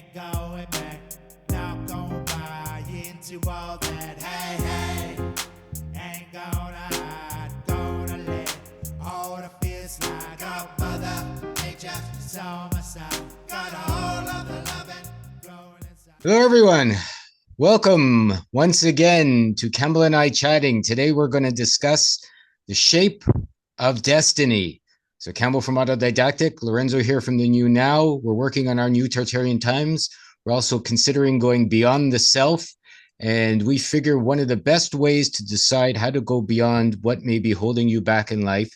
ain't going back. Not gonna buy into all that. Hey, hey, ain't gonna hide. Gonna let all the fears slide. Got Mother Nature is on my side. Got all of the loving growing inside. Hello, everyone. Welcome once again to Campbell and I chatting. Today, we're going to discuss the shape of destiny. So Campbell from Autodidactic, Lorenzo here from the New Now. We're working on our new Tartarian Times. We're also considering going beyond the self. And we figure one of the best ways to decide how to go beyond what may be holding you back in life,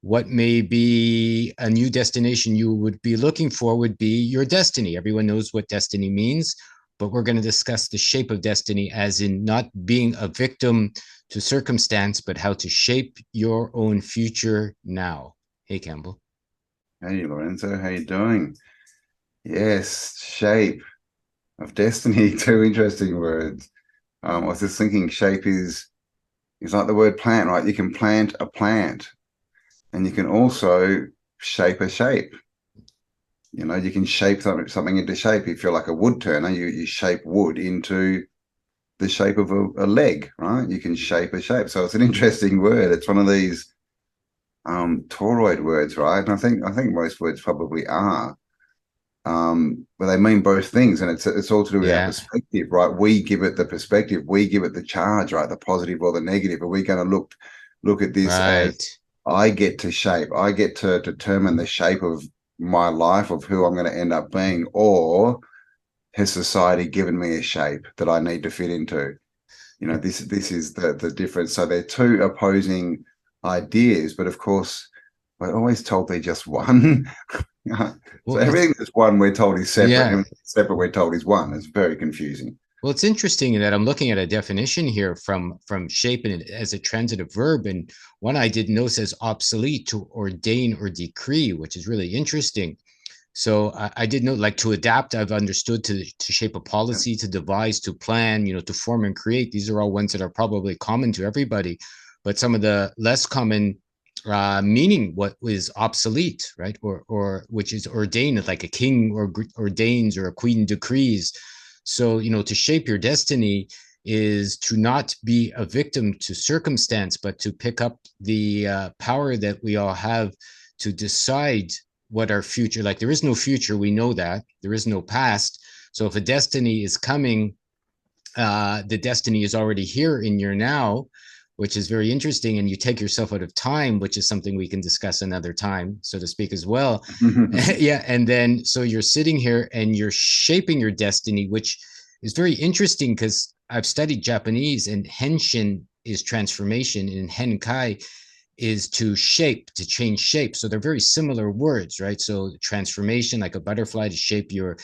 what may be a new destination you would be looking for, would be your destiny. Everyone knows what destiny means, but we're going to discuss the shape of destiny as in not being a victim to circumstance, but how to shape your own future now. Hey, Campbell. Hey, Lorenzo, how you doing? Yes, shape of destiny. Two interesting words. I was just thinking shape is like the word plant, right? You can plant a plant and you can also shape a shape. You know, you can shape something into shape. If you're like a wood turner, you shape wood into the shape of a leg, right? You can shape a shape. So it's an interesting word. It's one of these toroid words, right? And I think most words probably are, but they mean both things, and it's all to do with our perspective, right? We give it the perspective, we give it the charge, right? The positive or the negative. Are we going to look at this as I get to shape, I get to determine the shape of my life, of who I'm going to end up being, or has society given me a shape that I need to fit into? You know, this is the difference. So they're two opposing ideas, but of course we're always told they're just one. So everything that's one we're told is separate, and separate we're told is one. It's very confusing. Well, it's interesting that I'm looking at a definition here from shape as a transitive verb, and one I didn't know says obsolete, to ordain or decree, which is really interesting. So I did know, like, to adapt, I've understood, to shape a policy, to devise, to plan, you know, to form and create. These are all ones that are probably common to everybody. But some of the less common meaning, what is obsolete, right? Or which is ordained, like a king ordains or a queen decrees. So, you know, to shape your destiny is to not be a victim to circumstance, but to pick up the power that we all have to decide what our future, like, there is no future. We know that there is no past. So if a destiny is coming, the destiny is already here in your now, which is very interesting. And you take yourself out of time, which is something we can discuss another time, so to speak, as well. Yeah. And then, so you're sitting here and you're shaping your destiny, which is very interesting because I've studied Japanese, and henshin is transformation, and henkai is to shape, to change shape. So they're very similar words, right? So transformation, like a butterfly, to shape your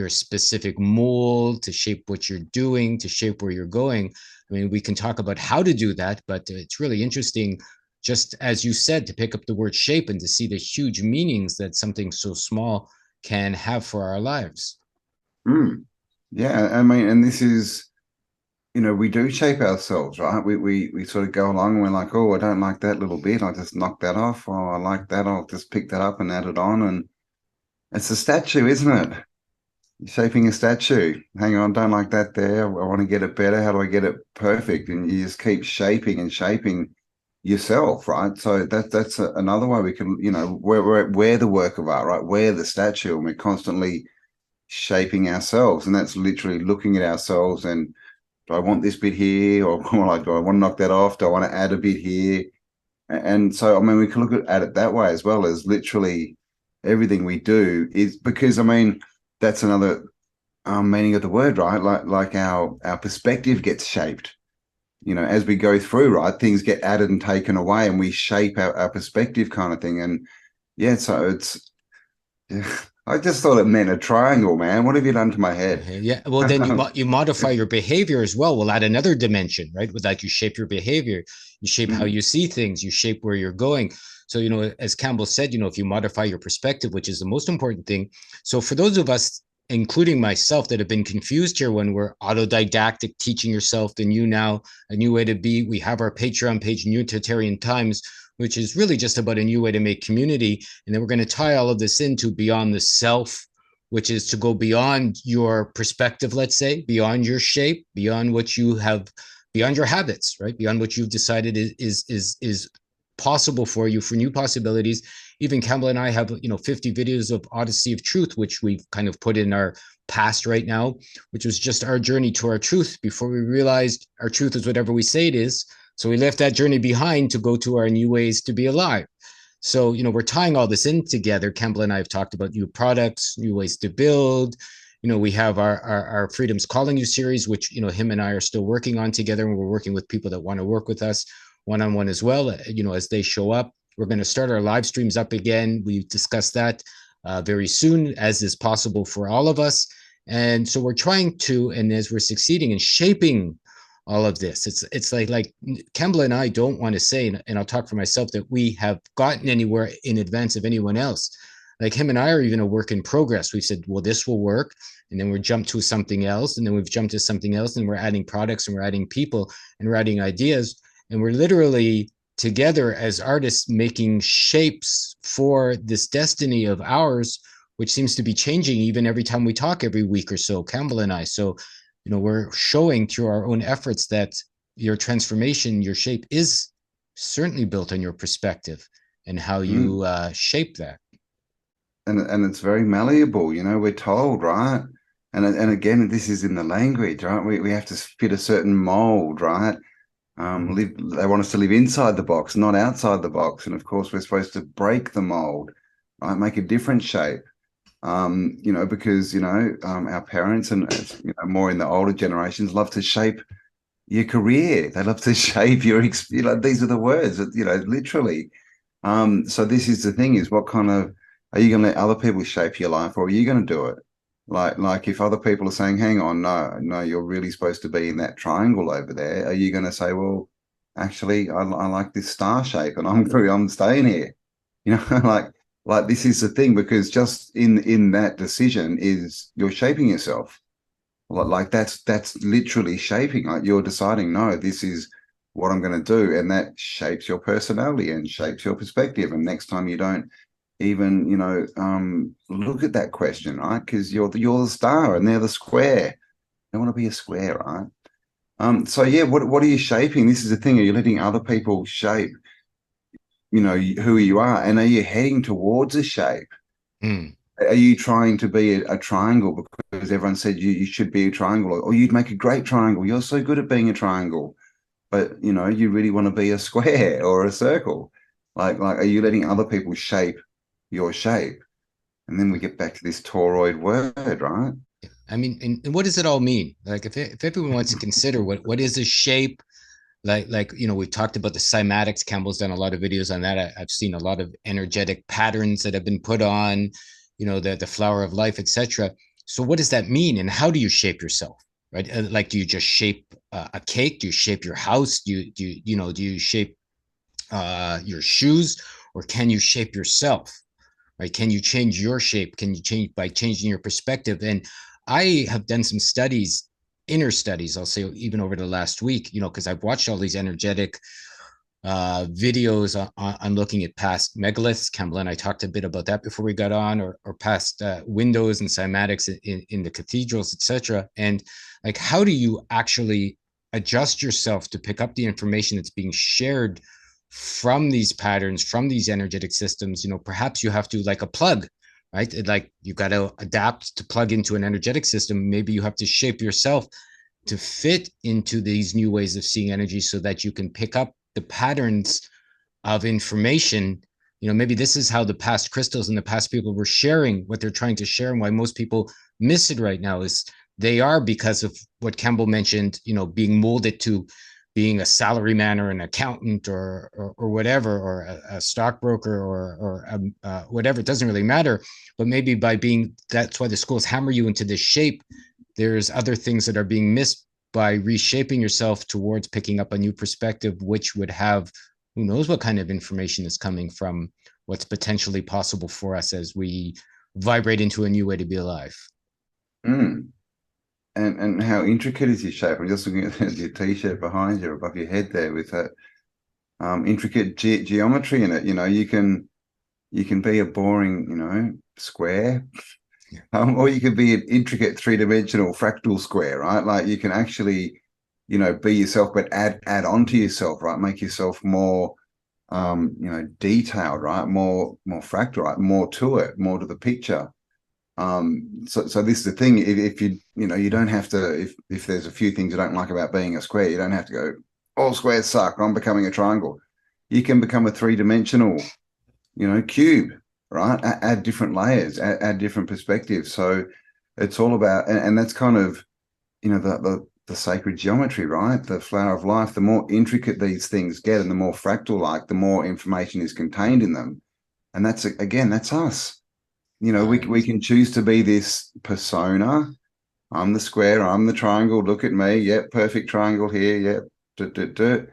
specific mold, to shape what you're doing, to shape where you're going. I mean, we can talk about how to do that, but it's really interesting, just as you said, to pick up the word shape and to see the huge meanings that something so small can have for our lives. Yeah, I mean, and this is, you know, we do shape ourselves, right? We sort of go along and we're like, oh, I don't like that little bit, I'll just knock that off. Oh, I like that, I'll just pick that up and add it on. And it's a statue, isn't it? You're shaping a statue. Hang on, don't like that there. I want to get it better. How do I get it perfect? And you just keep shaping and shaping yourself, right? So that's another way we can, you know, we're the work of art, right? We're the statue, and we're constantly shaping ourselves. And that's literally looking at ourselves and, do I want this bit here? Or like, do I want to knock that off? Do I want to add a bit here? And so, I mean, we can look at it that way, as well as literally everything we do is because, I mean, that's another meaning of the word, right? Like our perspective gets shaped, you know, as we go through, right? Things get added and taken away, and we shape our perspective, kind of thing. And yeah, so it's, I just thought it meant a triangle, man. What have you done to my head? Yeah. Well, then you modify your behavior as well. We'll add another dimension, right? With, like, you shape your behavior, you shape how you see things, you shape where you're going. So, you know, as Campbell said, you know, if you modify your perspective, which is the most important thing. So for those of us, including myself, that have been confused here when we're autodidactic, teaching yourself the new now, a new way to be, we have our Patreon page, New Tartarian Times, which is really just about a new way to make community. And then we're going to tie all of this into beyond the self, which is to go beyond your perspective, let's say, beyond your shape, beyond what you have, beyond your habits, right? Beyond what you've decided is possible for you, for new possibilities. Even Campbell and I have, 50 videos of Odyssey of Truth, which we've kind of put in our past right now, which was just our journey to our truth before we realized our truth is whatever we say it is. So we left that journey behind to go to our new ways to be alive. So, we're tying all this in together. Campbell and I have talked about new products, new ways to build. We have our Freedom's Calling You series, which, him and I are still working on together. And we're working with people that want to work with us one-on-one as well, as they show up. We're going to start our live streams up again. We've discussed that very soon, as is possible for all of us. And so we're trying to, and as we're succeeding in shaping all of this, it's like Campbell and I don't want to say, and I'll talk for myself, that we have gotten anywhere in advance of anyone else. Like him and I are even a work in progress. We said, well, this will work. And then we jump to something else. And then we've jumped to something else. And we're adding products and we're adding people and we're adding ideas. And we're literally together as artists making shapes for this destiny of ours, which seems to be changing even every time we talk every week or so, Campbell and I. So, we're showing through our own efforts that your transformation, your shape is certainly built on your perspective and how you shape that. And it's very malleable, we're told, right? And again, this is in the language, right? We have to fit a certain mold, right? They want us to live inside the box, not outside the box. And of course, we're supposed to break the mold, right? Make a different shape. Because, our parents and, more in the older generations love to shape your career. They love to shape your, these are the words, literally. So this is the thing, is what kind of, are you going to let other people shape your life, or are you going to do it? Like if other people are saying, hang on, no, you're really supposed to be in that triangle over there. Are you going to say, well, actually, I like this star shape and I'm staying here, like this is the thing, because just in that decision is you're shaping yourself. Like that's literally shaping. Like you're deciding, no, this is what I'm going to do, and that shapes your personality and shapes your perspective. And next time you don't even look at that question, right? Because you're the star and they're the square. They want to be a square, right? So yeah, what are you shaping? This is the thing. Are you letting other people shape who you are, and are you heading towards a shape? Are you trying to be a triangle because everyone said you should be a triangle, or you'd make a great triangle, you're so good at being a triangle, but you really want to be a square or a circle? Like are you letting other people shape your shape? And then we get back to this toroid word, right? I mean, and what does it all mean? Like if everyone wants to consider what is a shape, like we've talked about the cymatics. Campbell's done a lot of videos on that. I've seen a lot of energetic patterns that have been put on, the flower of life, etc. So what does that mean, and how do you shape yourself, right? Like, do you just shape a cake? Do you shape your house? Do you shape your shoes, or can you shape yourself, right? Can you change your shape? Can you change by changing your perspective? And I have done some studies, inner studies, I'll say, even over the last week, because I've watched all these energetic videos on looking at past megaliths. Campbell and I talked a bit about that before we got on, or past windows and cymatics in the cathedrals, etc. And like, how do you actually adjust yourself to pick up the information that's being shared from these patterns, from these energetic systems? Perhaps you have to, like a plug, right? Like you got to adapt to plug into an energetic system. Maybe you have to shape yourself to fit into these new ways of seeing energy, so that you can pick up the patterns of information. Maybe this is how the past crystals and the past people were sharing what they're trying to share, and why most people miss it right now is they are, because of what Campbell mentioned, being molded to being a salaryman or an accountant or whatever, or a stockbroker or whatever. It doesn't really matter. But maybe by being, that's why the schools hammer you into this shape. There's other things that are being missed by reshaping yourself towards picking up a new perspective, which would have, who knows what kind of information is coming from what's potentially possible for us as we vibrate into a new way to be alive. And how intricate is your shape? I'm just looking at your t-shirt behind you, above your head there, with that intricate geometry in it. You can be a boring, square. Or you could be an intricate three-dimensional fractal square, right? Like you can actually, be yourself, but add on to yourself, right? Make yourself more, detailed, right? More fractal, right? More to it, more to the picture. So this is the thing. If you don't have to. If there's a few things you don't like about being a square, you don't have to go, all squares suck, I'm becoming a triangle. You can become a three-dimensional, cube, right? Add different layers, add different perspectives. So it's all about, and that's kind of, the sacred geometry, right? The flower of life. The more intricate these things get, and the more fractal-like, the more information is contained in them. And that's us. We can choose to be this persona. I'm the square, I'm the triangle, look at me. Yep, perfect triangle here. Yep.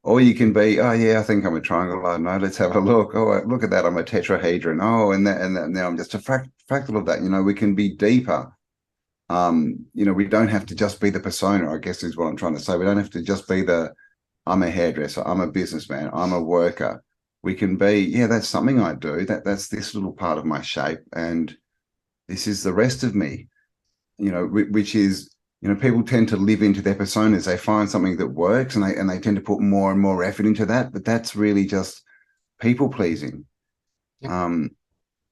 Or you can be, oh yeah, I think I'm a triangle. I don't know, let's have a look. Oh, look at that, I'm a tetrahedron. Oh, and that now I'm just a fractal of that. We can be deeper. We don't have to just be the persona, I guess is what I'm trying to say. We don't have to just be I'm a hairdresser, I'm a businessman, I'm a worker. We can be, yeah, that's something I do. That's this little part of my shape, and this is the rest of me. Which is, people tend to live into their personas. They find something that works, and they tend to put more and more effort into that. But that's really just people pleasing. Yeah.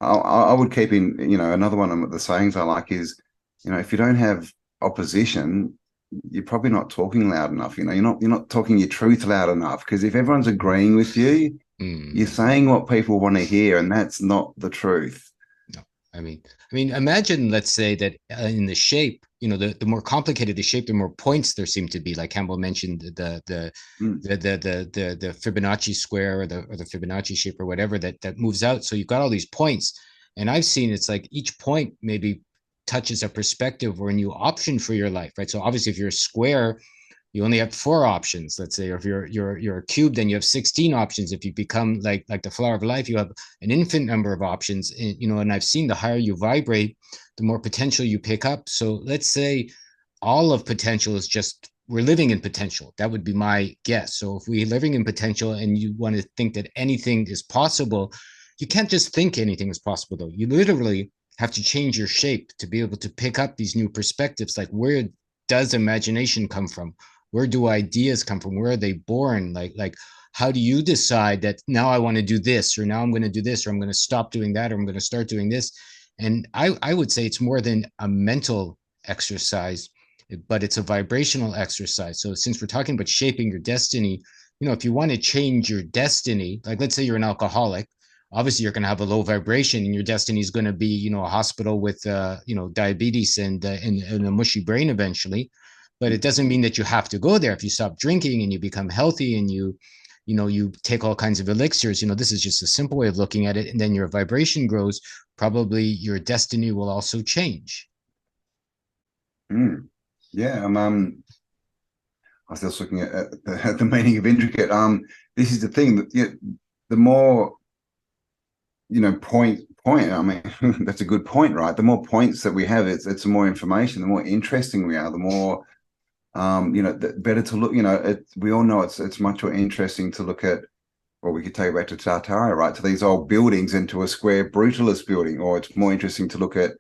I would keep in, another one of the sayings I like is, if you don't have opposition, you're probably not talking loud enough. You're not talking your truth loud enough, because if everyone's agreeing with you, you're saying what people want to hear, and that's not the truth. No, I mean, imagine, let's say that in the shape, the more complicated the shape, the more points there seem to be. Like Campbell mentioned, the Fibonacci square, or the Fibonacci shape, or whatever that moves out. So you've got all these points, and I've seen it's like each point maybe touches a perspective or a new option for your life, right? So obviously, if you're a square, you only have 4 options, let's say. Or if you're a cube, then you have 16 options. If you become like the flower of life, you have an infinite number of options. And I've seen the higher you vibrate, the more potential you pick up. So let's say all of potential is just, we're living in potential. That would be my guess. So if we're living in potential and you want to think that anything is possible, you can't just think anything is possible, though. You literally have to change your shape to be able to pick up these new perspectives. Like, where does imagination come from? Where do ideas come from? Where are they born? Like how do you decide that now I want to do this, or now I'm going to do this, or I'm going to stop doing that, or I'm going to start doing this? And I would say it's more than a mental exercise, but it's a vibrational exercise. So since we're talking about shaping your destiny, if you want to change your destiny, like let's say you're an alcoholic, obviously you're going to have a low vibration, and your destiny is going to be, a hospital with, diabetes and a mushy brain eventually. But it doesn't mean that you have to go there. If you stop drinking and you become healthy, and you take all kinds of elixirs, this is just a simple way of looking at it. And then your vibration grows, probably your destiny will also change. Yeah. I was just looking at the meaning of intricate. This is the thing that the more, point. I mean, that's a good point, right? The more points that we have, it's the more information, the more interesting we are, the more, better to look. We all know it's much more interesting to look at, or we could take it back to Tartaria, right? To these old buildings, and to a square brutalist building, or it's more interesting to look at,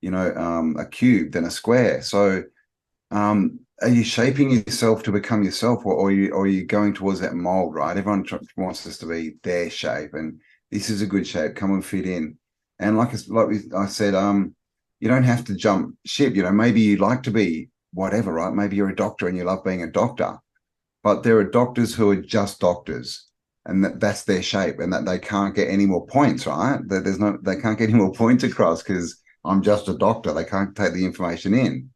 a cube than a square. So, are you shaping yourself to become yourself, or are you going towards that mold, right? Everyone wants us to be their shape, and this is a good shape. Come and fit in. And like I said, you don't have to jump ship. Maybe you like to be whatever, right? Maybe you're a doctor and you love being a doctor, but there are doctors who are just doctors, and that's their shape, and that they can't get any more points, right? They can't get any more points across because I'm just a doctor. They can't take the information in.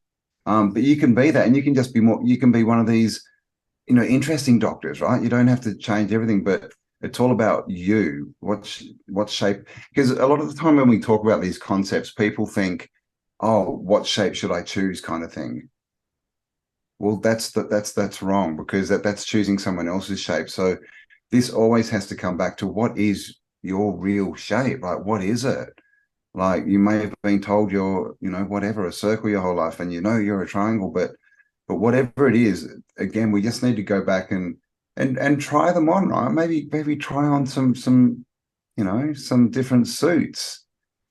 But you can be that, and you can just be more. You can be one of these, interesting doctors, right? You don't have to change everything, but it's all about you. What shape? Because a lot of the time when we talk about these concepts, people think, "Oh, what shape should I choose?" kind of thing. Well, that's wrong, because that's choosing someone else's shape. So this always has to come back to, what is your real shape? Like, what is it? Like, you may have been told you're, whatever, a circle your whole life, and you're a triangle, but whatever it is, again, we just need to go back and try them on, right? Maybe try on some different suits.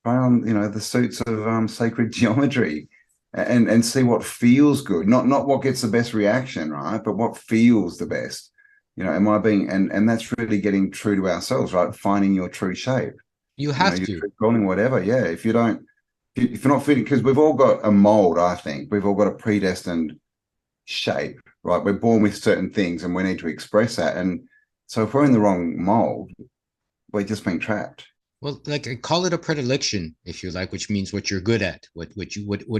try on, the suits of sacred geometry and see what feels good, not what gets the best reaction, right? But what feels the best. Am I being, and that's really getting true to ourselves, right? Finding your true shape. You have Your to. true calling, whatever. Yeah. If you're not fitting, because we've all got a mold, I think. We've all got a predestined shape, right? We're born with certain things and we need to express that. And so if we're in the wrong mold, we're just being trapped. Well, like I call it a predilection, if you like, which means what you're good at, what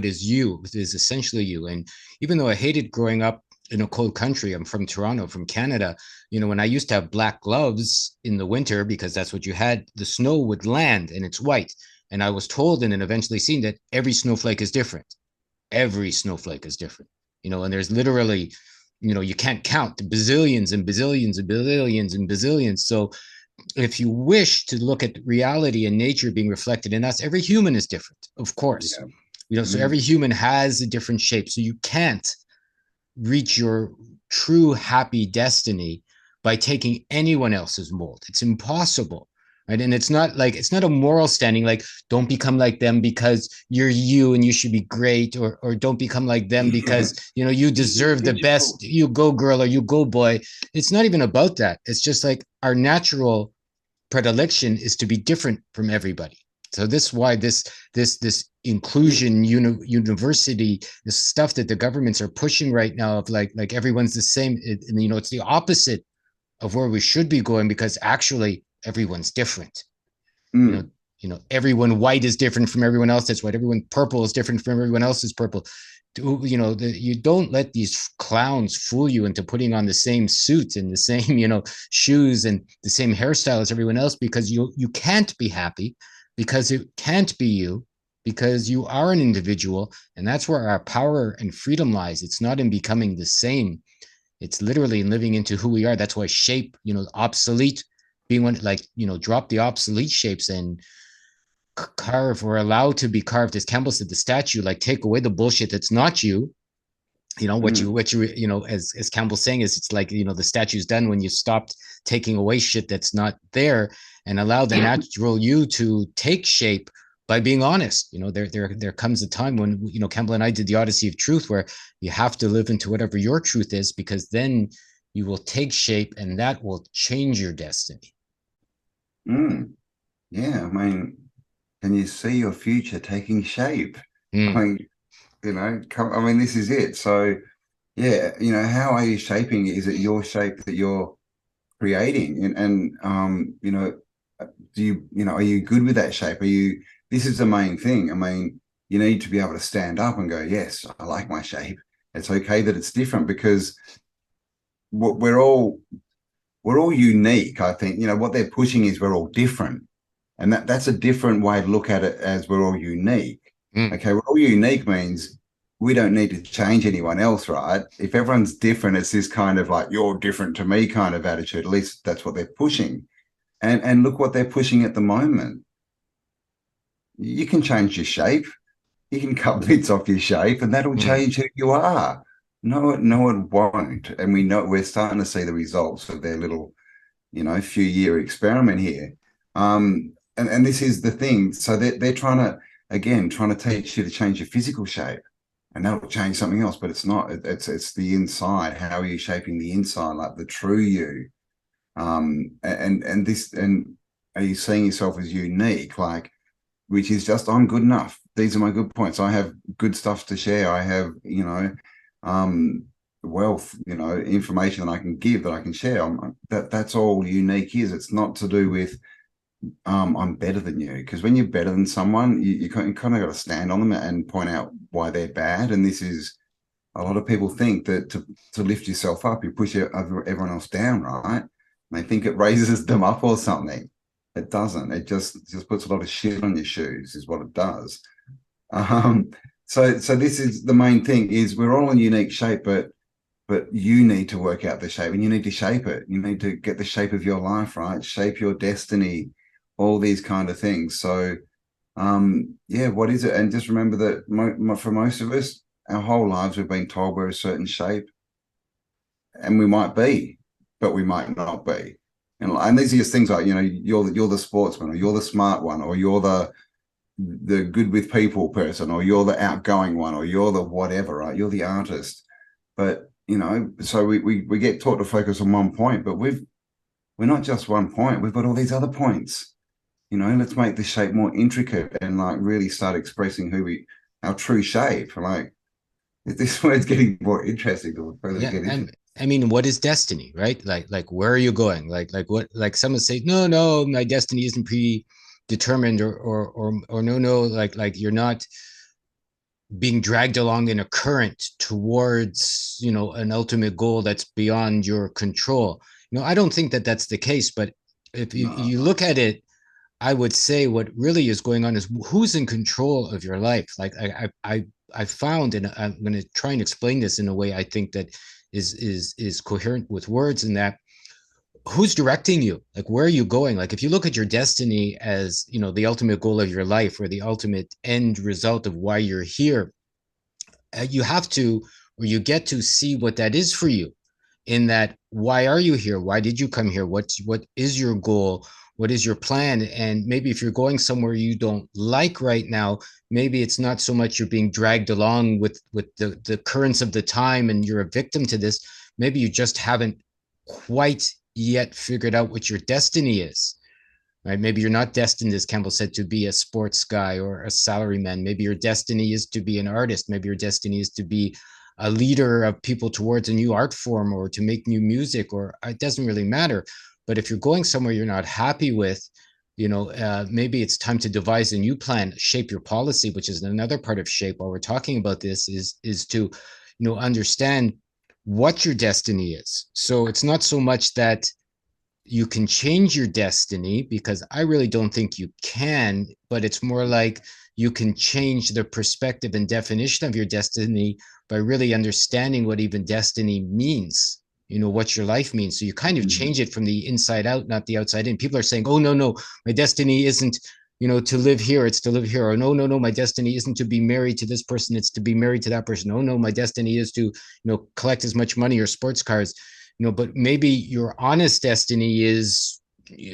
is you, what is essentially you. And even though I hated growing up in a cold country, I'm from Toronto, from Canada. When I used to have black gloves in the winter because that's what you had, the snow would land and it's white. And I was told and then eventually seen that every snowflake is different. Every snowflake is different. And there's literally, you can't count the bazillions and bazillions and bazillions and bazillions. So if you wish to look at reality and nature being reflected in us, every human is different, of course. Yeah. So every human has a different shape. So you can't reach your true happy destiny by taking anyone else's mold. It's impossible. Right. And it's not a moral standing, like don't become like them because you're you and you should be great, or don't become like them because you deserve the best, you go girl or you go boy. It's not even about that. It's just like our natural predilection is to be different from everybody. So this is why this inclusion university, this stuff that the governments are pushing right now of like everyone's the same, it's the opposite of where we should be going, because actually everyone's different. Everyone white is different from everyone else that's white. Everyone purple is different from everyone else is purple. You don't let these clowns fool you into putting on the same suit and the same, shoes and the same hairstyle as everyone else, because you can't be happy, because it can't be you, because you are an individual. And that's where our power and freedom lies. It's not in becoming the same. It's literally in living into who we are. That's why shape, obsolete, being one, drop the obsolete shapes and carve, or allowed to be carved, as Campbell said, the statue, like take away the bullshit that's not you. What you as Campbell's saying is, it's like, the statue's done when you stopped taking away shit that's not there, and allow the natural you to take shape by being honest. There comes a time when, Campbell and I did the Odyssey of Truth, where you have to live into whatever your truth is, because then you will take shape and that will change your destiny. Yeah. I mean, can you see your future taking shape? I mean, this is it. So yeah, how are you shaping it? Is it your shape that you're creating? Do you, are you good with that shape? This is the main thing. I mean, you need to be able to stand up and go, yes, I like my shape. It's okay that it's different, because we're all unique. I think, what they're pushing is we're all different. And that's a different way to look at it, as we're all unique. Okay, we're all unique means we don't need to change anyone else, right? If everyone's different, it's this kind of like, you're different to me kind of attitude. At least that's what they're pushing. And look what they're pushing at the moment. You can change your shape. You can cut bits off your shape, and that'll change who you are. No, it won't. And we're starting to see the results of their little, few-year experiment here. And this is the thing. So they're trying to teach you to change your physical shape, and that'll change something else, but it's not. It's the inside. How are you shaping the inside, like the true you? And are you seeing yourself as unique, like, which is just, I'm good enough. These are my good points. I have good stuff to share. I have, wealth, information that I can give, that I can share. That's all unique is. It's not to do with I'm better than you, because when you're better than someone, you kind of got to stand on them and point out why they're bad. And this is, a lot of people think that to lift yourself up, you push everyone else down, right? And they think it raises them up or something. It doesn't. It just puts a lot of shit on your shoes, is what it does. So this is the main thing, is we're all in unique shape, but you need to work out the shape, and you need to shape it. You need to get the shape of your life, right? Shape your destiny, all these kind of things. So, what is it? And just remember that for most of us, our whole lives we've been told we're a certain shape, and we might be, but we might not be. And these are just things like, you're the sportsman, or you're the smart one, or you're the the good with people person, or you're the outgoing one, or you're the whatever, right? You're the artist. But, you know, so we get taught to focus on one point, but we're not just one point. We've got all these other points. You know, let's make the shape more intricate and like really start expressing our true shape. Like this word's getting more interesting the further we get into it. I mean, what is destiny, right? Like where are you going? Like what? Like someone say, no, my destiny isn't predetermined, or no, like you're not being dragged along in a current towards, you know, an ultimate goal that's beyond your control. You know, I don't think that that's the case, but if you look at it, I would say what really is going on is who's in control of your life. Like I found, and I'm going to try and explain this in a way I think that is coherent with words, and that who's directing you, like where are you going? Like if you look at your destiny as, you know, the ultimate goal of your life or the ultimate end result of why you're here, you have to, or you get to see what that is for you. In that, why are you here? Why did you come here? What is your goal? What is your plan? And maybe if you're going somewhere you don't like right now, maybe it's not so much you're being dragged along with the currents of the time and you're a victim to this. Maybe you just haven't quite yet figured out what your destiny is, right? Maybe you're not destined, as Campbell said, to be a sports guy or a salaryman. Maybe your destiny is to be an artist. Maybe your destiny is to be a leader of people towards a new art form, or to make new music, or it doesn't really matter. But if you're going somewhere you're not happy with, you know, maybe it's time to devise a new plan, shape your policy, which is another part of shape. While we're talking about this, is to, you know, understand what your destiny is. So it's not so much that you can change your destiny, because I really don't think you can, but it's more like you can change the perspective and definition of your destiny by really understanding what even destiny means, you know, what your life means. So you kind of change it from the inside out, not the outside in. People are saying, oh, no, my destiny isn't, you know, to live here, it's to live here. Or no, my destiny isn't to be married to this person, it's to be married to that person. Oh no, my destiny is to, you know, collect as much money or sports cars, you know. But maybe your honest destiny is,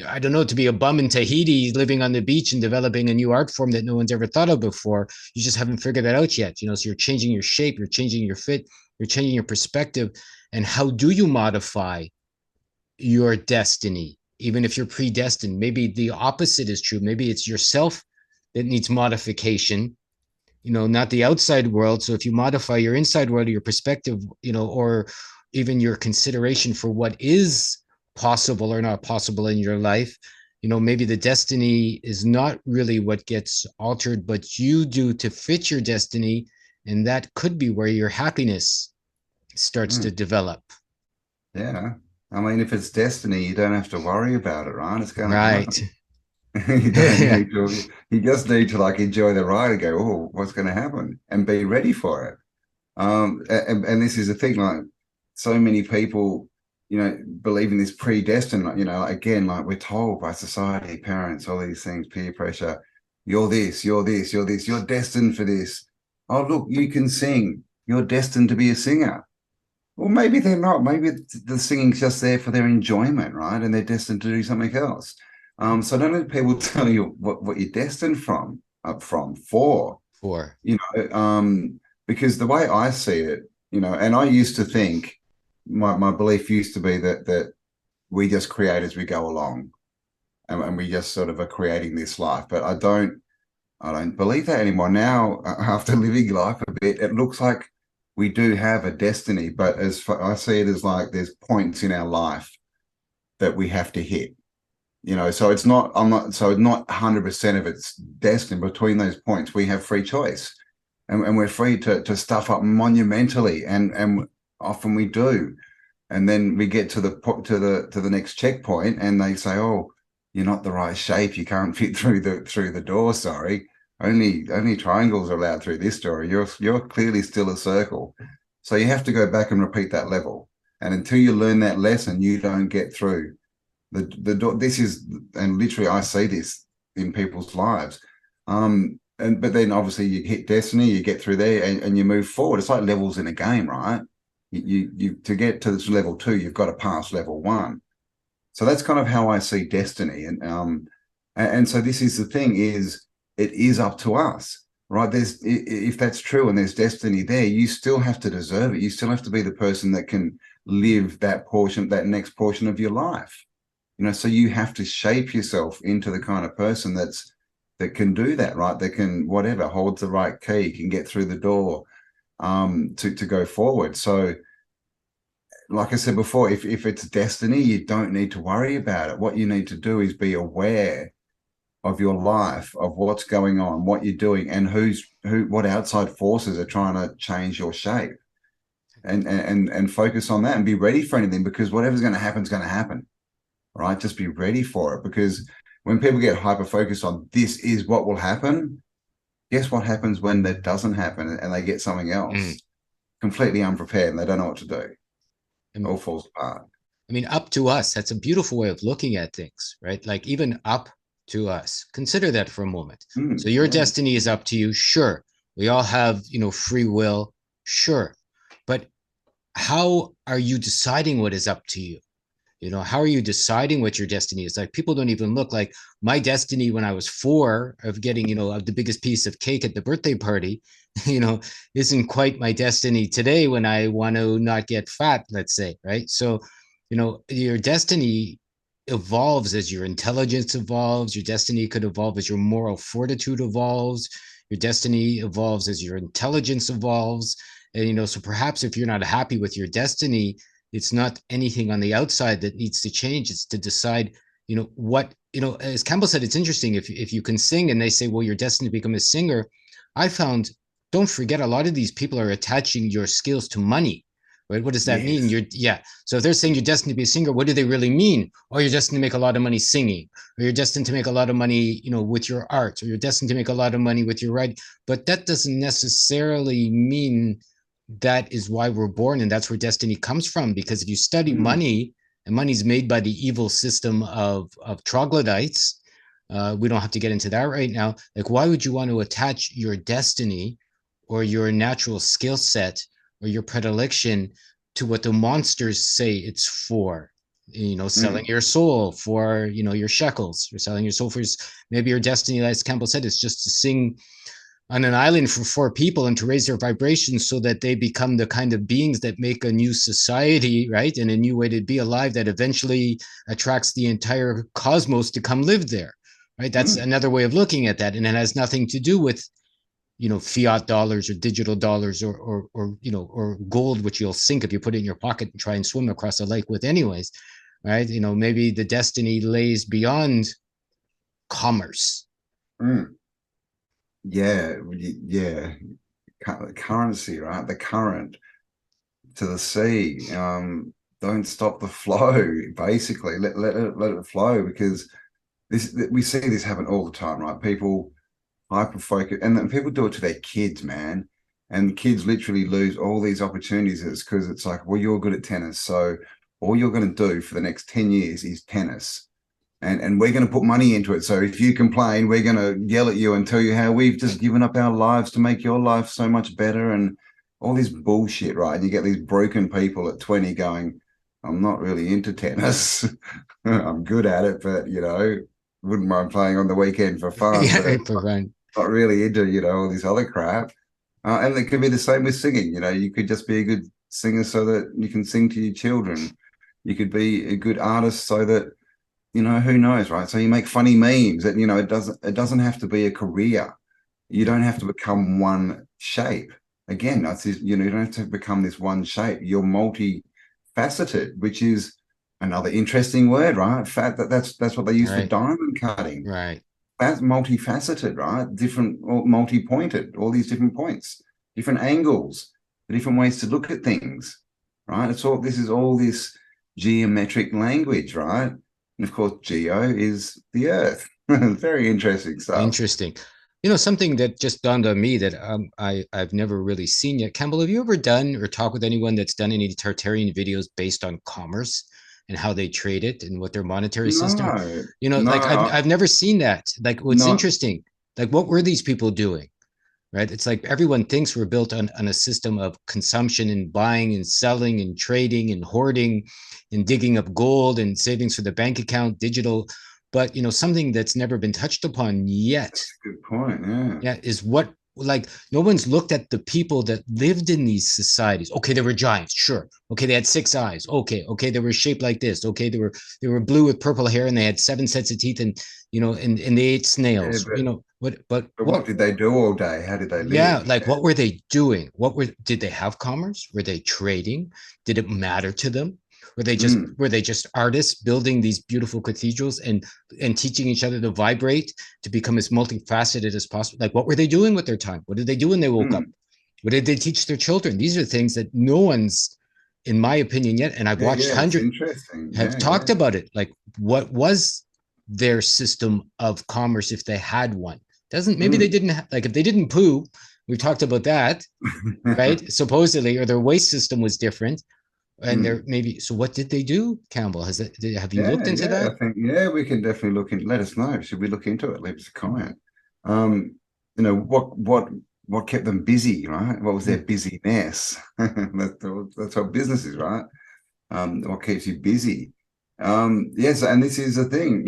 I don't know, to be a bum in Tahiti, living on the beach and developing a new art form that no one's ever thought of before. You just haven't figured that out yet, you know. So you're changing your shape, you're changing your fit, you're changing your perspective. And how do you modify your destiny? Even if you're predestined, maybe the opposite is true. Maybe it's yourself that needs modification, you know, not the outside world. So if you modify your inside world or your perspective, you know, or even your consideration for what is possible or not possible in your life, you know, maybe the destiny is not really what gets altered, but you do to fit your destiny. And that could be where your happiness starts to develop. Yeah. I mean, if it's destiny, you don't have to worry about it, right? It's going to Right. happen. You don't need to, you just need to like enjoy the ride and go, oh, what's going to happen, and be ready for it. And this is the thing, like so many people, you know, believe in this predestined, you know, again, like we're told by society, parents, all these things, peer pressure, you're this, you're this, you're this, you're destined for this. Oh, look, you can sing. You're destined to be a singer. Well, maybe they're not. Maybe the singing's just there for their enjoyment, right? And they're destined to do something else. So don't let people tell you what you're destined for, you know, because the way I see it, you know, and I used to think, my belief used to be that we just create as we go along, and we just sort of are creating this life. But I don't believe that anymore. Now, after living life a bit, it looks like we do have a destiny, but as far, I see it as like there's points in our life that we have to hit, you know. So it's not 100% of it's destined. Between those points, we have free choice, and we're free to stuff up monumentally, and often we do. And then we get to the next checkpoint, and they say, oh, you're not the right shape, you can't fit through the door, sorry. Only triangles are allowed through this door. You're clearly still a circle. So you have to go back and repeat that level. And until you learn that lesson, you don't get through the door. This is, and literally I see this in people's lives. But then obviously you hit destiny, you get through there, and you move forward. It's like levels in a game, right? You to get to this level 2, you've got to pass level 1. So that's kind of how I see destiny. And so this is the thing is, it is up to us, right? If that's true and there's destiny there, you still have to deserve it. You still have to be the person that can live that next portion of your life. So you have to shape yourself into the kind of person that can do that, right? That can, whatever, holds the right key, can get through the door, to go forward. So like I said before, if it's destiny, you don't need to worry about it. What you need to do is be aware of your life, of what's going on, what you're doing, and what outside forces are trying to change your shape, and focus on that and be ready for anything, because whatever's going to happen is going to happen, right? Just be ready for it, because when people get hyper focused on this is what will happen, guess what happens when that doesn't happen and they get something else completely unprepared and they don't know what to do? It all falls apart. I mean, up to us. That's a beautiful way of looking at things, right? Like even up to us. Consider that for a moment. So your destiny is up to you. Sure. We all have, free will. Sure. But how are you deciding what is up to you? How are you deciding what your destiny is? Like, people don't even look like my destiny when I was 4 of getting, the biggest piece of cake at the birthday party, isn't quite my destiny today when I want to not get fat, let's say, right? So, your destiny evolves as your intelligence evolves. Your destiny could evolve as your moral fortitude evolves. Your destiny evolves as your intelligence evolves. And, so perhaps if you're not happy with your destiny, it's not anything on the outside that needs to change. It's to decide, what, as Campbell said, it's interesting. If you can sing and they say, well, you're destined to become a singer. I found, don't forget, a lot of these people are attaching your skills to money, right? What does that mean? So if they're saying you're destined to be a singer, what do they really mean? Oh, you're destined to make a lot of money singing, or you're destined to make a lot of money, with your art, or you're destined to make a lot of money with your writing. But that doesn't necessarily mean that is why we're born, and that's where destiny comes from. Because if you study money, and money's made by the evil system of troglodytes, we don't have to get into that right now. Like, why would you want to attach your destiny or your natural skill set or your predilection to what the monsters say it's for? Selling your soul for, your shekels, or selling your soul for maybe your destiny, as Campbell said, is just to sing on an island for 4 people and to raise their vibrations so that they become the kind of beings that make a new society, right? And a new way to be alive that eventually attracts the entire cosmos to come live there, right? That's another way of looking at that. And it has nothing to do with, fiat dollars or digital dollars or gold, which you'll sink if you put it in your pocket and try and swim across a lake with anyways, right? Maybe the destiny lays beyond commerce. Yeah. Currency, right? The current to the sea. Don't stop the flow. Basically, let it flow, because we see this happen all the time, right? People hyper focus, and then people do it to their kids, man. And kids literally lose all these opportunities because it's like, well, you're good at tennis, so all you're going to do for the next 10 years is tennis. And we're going to put money into it. So if you complain, we're going to yell at you and tell you how we've just given up our lives to make your life so much better, and all this bullshit, right? And you get these broken people at 20 going, I'm not really into tennis. I'm good at it, but, wouldn't mind playing on the weekend for fun. For fun. Not really into, all this other crap. And it could be the same with singing. You could just be a good singer so that you can sing to your children. You could be a good artist so that, who knows, right? So you make funny memes that, it doesn't have to be a career. You don't have to become one shape. Again, that's, you don't have to become this one shape. You're multifaceted, which is another interesting word, right? That's what they use for diamond cutting. Right. That's multifaceted, right? Different, or multi-pointed, all these different points, different angles, different ways to look at things, right? This is all this geometric language, right? And of course, geo is the earth. Very interesting stuff. Interesting. Something that just dawned on me that I've never really seen yet. Campbell, have you ever done or talked with anyone that's done any Tartarian videos based on commerce and how they trade it and what their monetary system? Like I've never seen that. Like, what's interesting, like, what were these people doing? Right? It's like everyone thinks we're built on a system of consumption and buying and selling and trading and hoarding and digging up gold and savings for the bank account, digital. But something that's never been touched upon yet. That's a good point. Yeah. Yeah, is what, like, no one's looked at the people that lived in these societies. Okay, they were giants, sure. Okay, they had 6 eyes. Okay, they were shaped like this. Okay, they were blue with purple hair, and they had 7 sets of teeth, and and they ate snails. Yeah, But what did they do all day? How did they yeah, live? like, what were they doing? Did they have commerce? Were they trading? Did it matter to them? Were they just artists building these beautiful cathedrals and teaching each other to vibrate, to become as multifaceted as possible? Like, what were they doing with their time? What did they do when they woke up? What did they teach their children? These are things that no one's, in my opinion, yet, and I've watched It's hundreds interesting. have talked about it. Like, what was their system of commerce if they had one? Doesn't Maybe they didn't like, if they didn't poo, we've talked about that, right? Supposedly, or their waste system was different. And there maybe, so what did they do, Campbell? Have you looked into that? I think we can definitely look in. Let us know. Should we look into it? Leave us a comment. What kept them busy, right? What was their busyness? That's what business is, right? What keeps you busy? Yes, and this is the thing,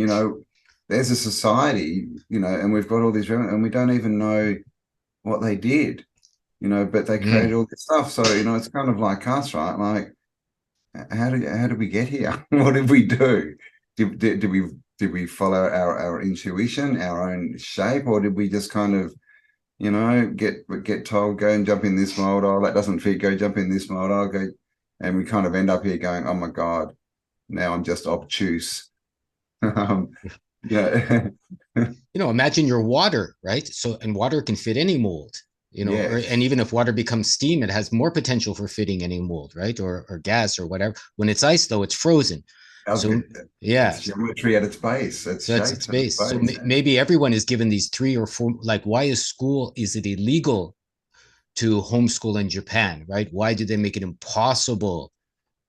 there's a society, and we've got all these, and we don't even know what they did, but they created all this stuff. So, it's kind of like us, right? Like, how did we get here? What did we do? Did we follow our intuition, our own shape, or did we just kind of, get told, go and jump in this mold? Oh, that doesn't fit. Go jump in this mold. I'll go, and we kind of end up here going, oh my God, now I'm just obtuse. Yeah. Imagine your water, right? So, and water can fit any mold. And even if water becomes steam, it has more potential for fitting any mold, right? Or gas or whatever. When it's ice, though, it's frozen. So it's geometry at its base. It's its base. So maybe everyone is given these 3 or 4. Like, why is it illegal to homeschool in Japan, right? Why did they make it impossible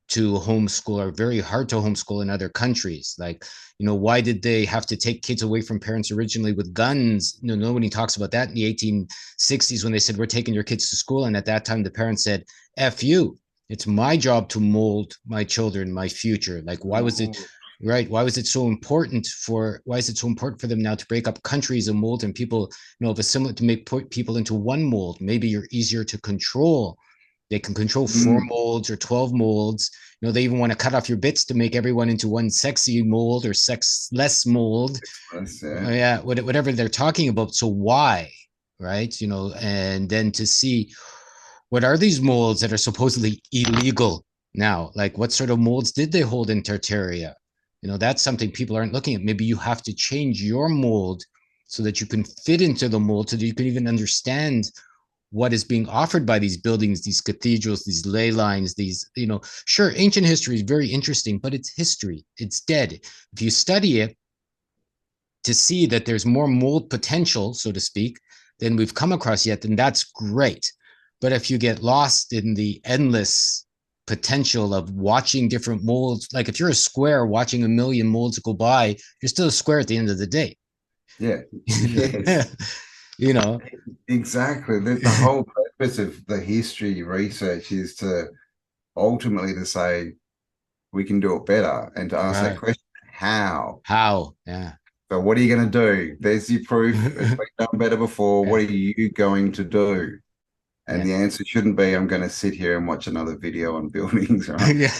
to homeschool, or very hard to homeschool in other countries? Like, why did they have to take kids away from parents originally with guns? Nobody talks about that in the 1860s, when they said, we're taking your kids to school. And at that time, the parents said, F you, it's my job to mold my children, my future. Like, why was it, right? Why is it so important for them now to break up countries and mold and people, of a similar, to make people into one mold? Maybe you're easier to control. They can control 4 molds or 12 molds. They even want to cut off your bits to make everyone into one sexy mold or sexless mold. Whatever they're talking about. So why, right? And then to see, what are these molds that are supposedly illegal now? Like, what sort of molds did they hold in Tartaria? That's something people aren't looking at. Maybe you have to change your mold so that you can fit into the mold, so that you can even understand what is being offered by these buildings, these cathedrals, these ley lines, these, sure, ancient history is very interesting, but it's history. It's dead. If you study it to see that there's more mold potential, so to speak, than we've come across yet, then that's great. But if you get lost in the endless potential of watching different molds, like if you're a square watching a million molds go by, you're still a square at the end of the day. Yeah. Yes. Exactly. The whole purpose of the history research is to ultimately to say we can do it better, and to ask that question, how? Yeah. So what are you going to do? There's your proof. It's been done better before. What are you going to do? And the answer shouldn't be, I'm going to sit here and watch another video on buildings, right?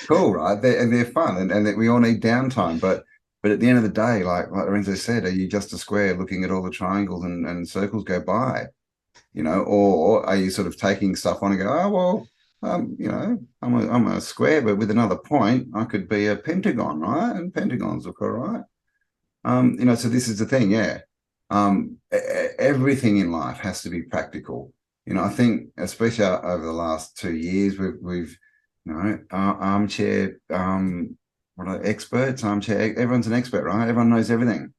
Cool, right? They're fun, and we all need downtime, but at the end of the day, like Lorenzo said, are you just a square looking at all the triangles and circles go by, or are you sort of taking stuff on and go, oh, well, I'm a square, but with another point, I could be a pentagon, right? And pentagons look all right. So this is the thing, everything in life has to be practical. I think especially over the last 2 years, we've armchair, experts, armchair, everyone's an expert, right? Everyone knows everything.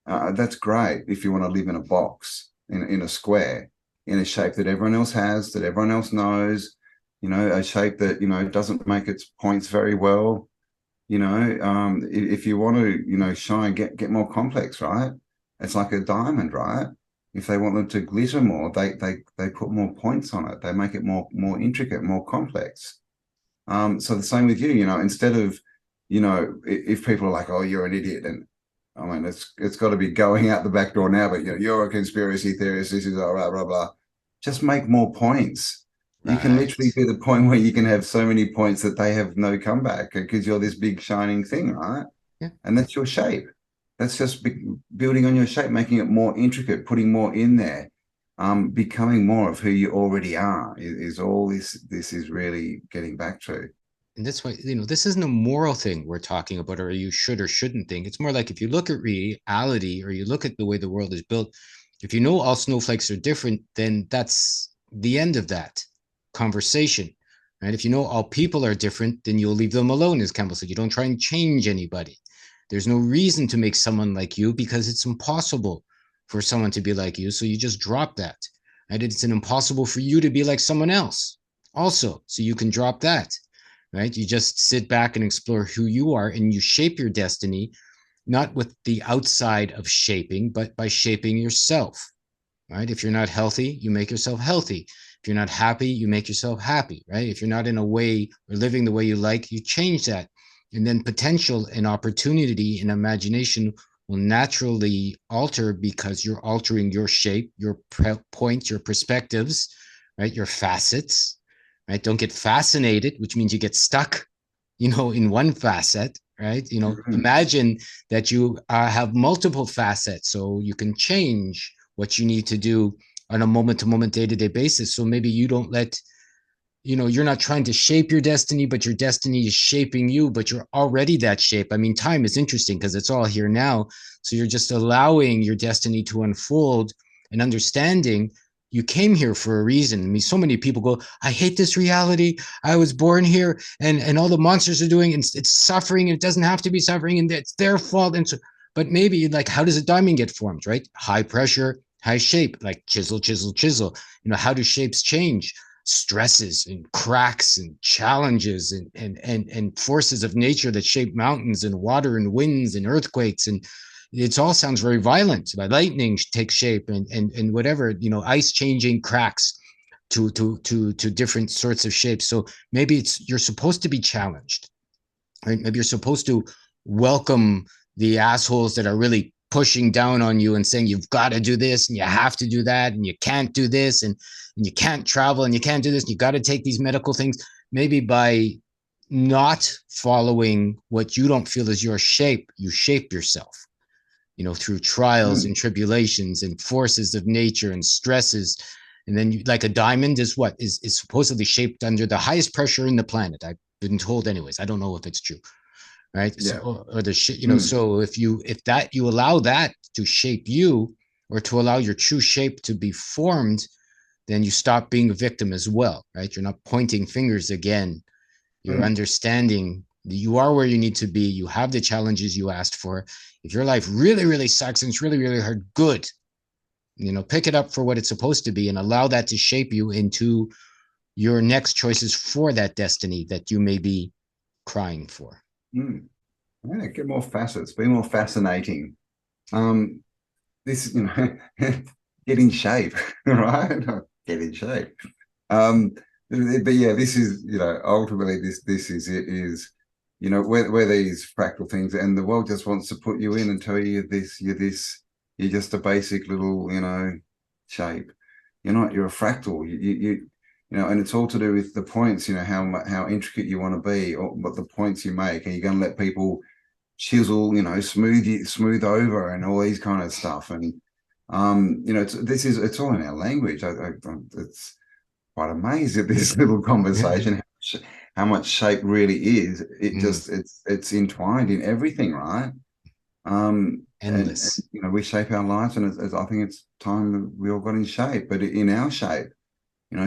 That's great if you want to live in a box, in a square, in a shape that everyone else has, that everyone else knows, a shape that, doesn't make its points very well. If you want to, shine, get more complex, right? It's like a diamond, right? If they want them to glitter more, they put more points on it. They make it more intricate, more complex. So the same with you, instead of, if people are like, oh, you're an idiot, and I mean, it's got to be going out the back door now, but you're a conspiracy theorist. This is blah, blah, blah, blah. Just make more points. You can literally Right. be the point where you can have so many points that they have no comeback because you're this big shining thing, right? Yeah. And that's your shape. That's just building on your shape, making it more intricate, putting more in there, becoming more of who you already are is all this is really getting back to. And that's why, this isn't a moral thing we're talking about, or you should or shouldn't think. It's more like if you look at reality or you look at the way the world is built, if you know all snowflakes are different, then that's the end of that conversation. Right? If you know all people are different, then you'll leave them alone, as Campbell said. You don't try and change anybody. There's no reason to make someone like you because it's impossible for someone to be like you. So you just drop that. Right? It's an impossible for you to be like someone else also. So you can drop that. Right? You just sit back and explore who you are and you shape your destiny, not with the outside of shaping, but by shaping yourself. Right? If you're not healthy, you make yourself healthy. If you're not happy, you make yourself happy. Right? If you're not in a way or living the way you like, you change that. And then potential and opportunity and imagination will naturally alter because you're altering your shape, your points, your perspectives, right? Your facets, right? Don't get fascinated, which means you get stuck, in one facet, right? Imagine that you have multiple facets so you can change what you need to do on a moment to moment, day to day basis. So maybe you don't let, you're not trying to shape your destiny, but your destiny is shaping you, but you're already that shape. I mean, time is interesting because it's all here now. So you're just allowing your destiny to unfold and understanding you came here for a reason. I mean, so many people go, I hate this reality. I was born here and all the monsters are doing, and it's suffering. And it doesn't have to be suffering and it's their fault. And so, but maybe like, how does a diamond get formed, right? High pressure, high shape, like chisel, chisel, chisel. How do shapes change? Stresses and cracks and challenges and forces of nature that shape mountains and water and winds and earthquakes, and it all sounds very violent. By lightning takes shape and whatever, ice changing cracks to different sorts of shapes. So maybe you're supposed to be challenged, right? Maybe you're supposed to welcome the assholes that are really pushing down on you and saying you've got to do this and you have to do that and you can't do this and you can't travel and you can't do this and you got to take these medical things. Maybe by not following what you don't feel is your shape, you shape yourself, through trials and tribulations and forces of nature and stresses. And then like a diamond is what is supposedly shaped under the highest pressure in the planet. I've been told anyways. I don't know if it's true. Right. Yeah. So, or the shit, so if you allow that to shape you or to allow your true shape to be formed, then you stop being a victim as well. Right. You're not pointing fingers again. You're understanding that you are where you need to be. You have the challenges you asked for. If your life really, really sucks and it's really, really hard, good. Pick it up for what it's supposed to be and allow that to shape you into your next choices for that destiny that you may be crying for. Yeah, get more facets, be more fascinating. This, get in shape, right? Get in shape. But yeah, this is, ultimately this is it is, where these fractal things, and the world just wants to put you in and tell you you're just a basic little, shape. You're not, you're a fractal. And it's all to do with the points, how intricate you want to be or what the points you make. Are you going to let people chisel, smooth over and all these kind of stuff? And, it's all in our language. It's quite amazed at this little conversation, how much shape really is. It just, it's entwined in everything, right? Endless. And we shape our lives, and I think it's time that we all got in shape, but in our shape.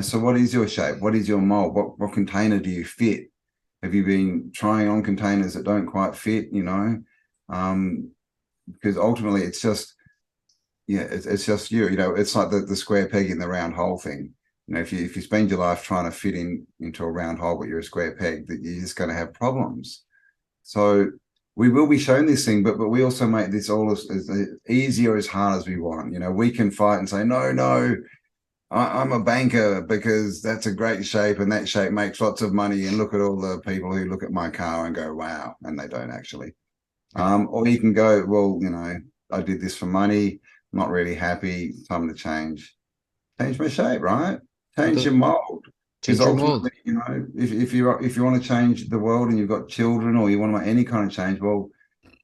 So what is your shape? What is your mold? What container do you fit? Have you been trying on containers that don't quite fit? Because ultimately it's just, it's just you. It's like the square peg in the round hole thing. If you spend your life trying to fit into a round hole, but you're a square peg, that you're just going to have problems. So we will be shown this thing, but we also make this all as easy or as hard as we want. We can fight and say, no, I'm a banker because that's a great shape and that shape makes lots of money. And look at all the people who look at my car and go, wow. And they don't actually. Or you can go, well, you know, I did this for money, not really happy, time to change my shape, right? Change your mold. Because Change your mold. ultimately, you know, if you want to change the world and you've got children or you want to make any kind of change, well,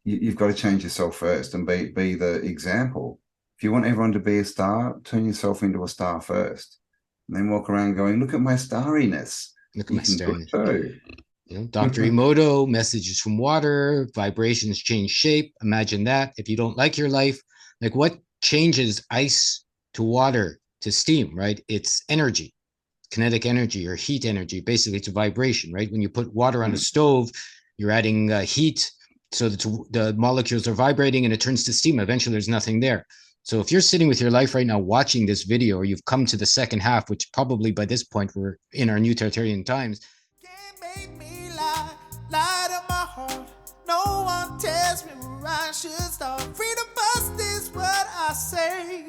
you've got to change yourself first and be the example. If you want everyone to be a star, turn yourself into a star first. And then walk around going, look at my starriness. Look at You my can do starriness. it too. You know, Dr. Emoto, messages from water, vibrations change shape. Imagine that. If you don't like your life, like what changes ice to water to steam, right? It's energy, kinetic energy or heat energy. Basically, it's a vibration, right? When you put water on a stove, you're adding heat so that the molecules are vibrating and it turns to steam. Eventually, there's nothing there. So if you're sitting with your life right now watching this video, or you've come to the second half, which probably by this point we're in our new Tartarian times, Can't make me lie to my heart. No one tells me where I should start. Freedom first is what I say.